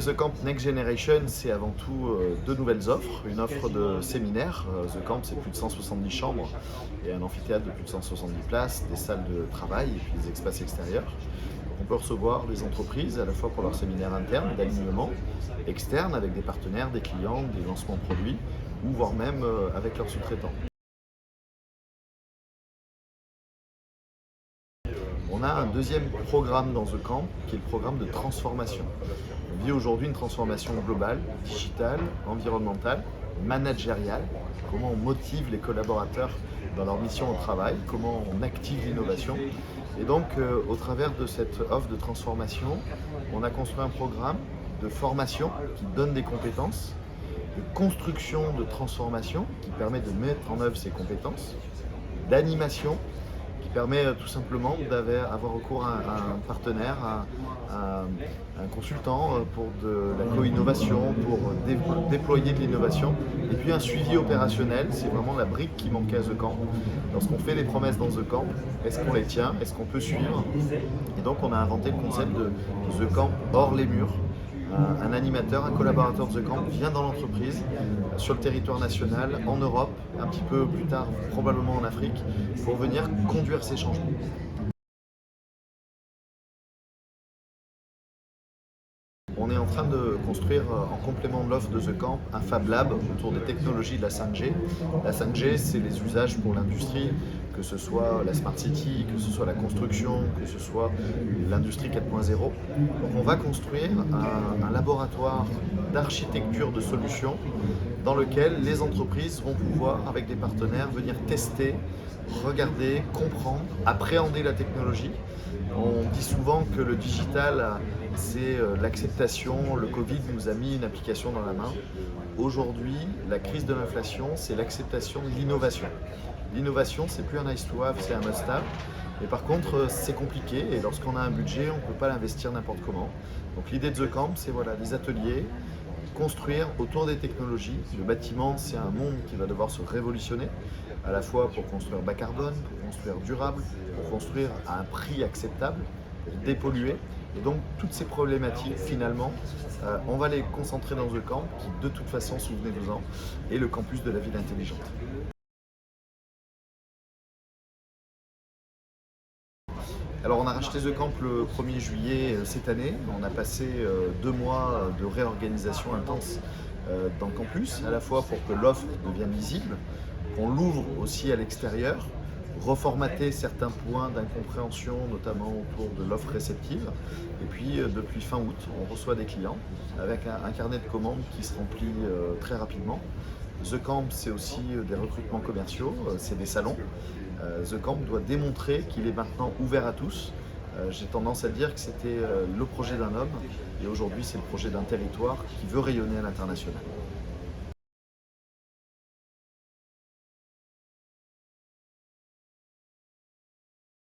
The Camp Next Generation, c'est avant tout deux nouvelles offres. Une offre de séminaire. The Camp, c'est plus de 170 chambres et un amphithéâtre de plus de 170 places, des salles de travail et puis des espaces extérieurs. Donc on peut recevoir des entreprises à la fois pour leur séminaire interne d'alignement, externe avec des partenaires, des clients, des lancements de produits ou voire même avec leurs sous-traitants. On a un deuxième programme dans The Camp qui est le programme de transformation. On vit aujourd'hui une transformation globale, digitale, environnementale, managériale. Comment on motive les collaborateurs dans leur mission au travail, comment on active l'innovation. Et donc, au travers de cette offre de transformation, on a construit un programme de formation qui donne des compétences, de construction de transformation qui permet de mettre en œuvre ces compétences, d'animation qui permet tout simplement d'avoir recours à un partenaire, à un consultant pour de la co-innovation, pour déployer de l'innovation. Et puis un suivi opérationnel, c'est vraiment la brique qui manquait à The Camp. Lorsqu'on fait des promesses dans The Camp, est-ce qu'on les tient? Est-ce qu'on peut suivre? Et donc on a inventé le concept de The Camp hors les murs. Un animateur, un collaborateur de The Camp vient dans l'entreprise, sur le territoire national, en Europe, un petit peu plus tard, probablement en Afrique, pour venir conduire ces changements. On est en train de construire, en complément de l'offre de The Camp, un Fab Lab autour des technologies de la 5G. La 5G, c'est les usages pour l'industrie, que ce soit la Smart City, que ce soit la construction, que ce soit l'industrie 4.0. Donc on va construire un laboratoire d'architecture de solutions dans lequel les entreprises vont pouvoir, avec des partenaires, venir tester, regarder, comprendre, appréhender la technologie. On dit souvent que le digital, c'est l'acceptation. Le Covid nous a mis une application dans la main. Aujourd'hui, la crise de l'inflation, c'est l'acceptation de l'innovation. L'innovation, c'est plus un nice to have, c'est un must have. Mais par contre, c'est compliqué et lorsqu'on a un budget, on ne peut pas l'investir n'importe comment. Donc l'idée de The Camp, c'est voilà, des ateliers, construire autour des technologies. Le bâtiment, c'est un monde qui va devoir se révolutionner, à la fois pour construire bas carbone, pour construire durable, pour construire à un prix acceptable, pour dépolluer. Et donc toutes ces problématiques, finalement, on va les concentrer dans The Camp, qui de toute façon, souvenez-vous-en, est le campus de la ville intelligente. Alors on a racheté The Camp le 1er juillet cette année. On a passé 2 mois de réorganisation intense dans le campus, à la fois pour que l'offre devienne visible, qu'on l'ouvre aussi à l'extérieur, reformater certains points d'incompréhension, notamment autour de l'offre réceptive. Et puis depuis fin août, on reçoit des clients avec un carnet de commandes qui se remplit très rapidement. The Camp, c'est aussi des recrutements commerciaux, c'est des salons. The Camp doit démontrer qu'il est maintenant ouvert à tous. J'ai tendance à dire que c'était le projet d'un homme et aujourd'hui c'est le projet d'un territoire qui veut rayonner à l'international.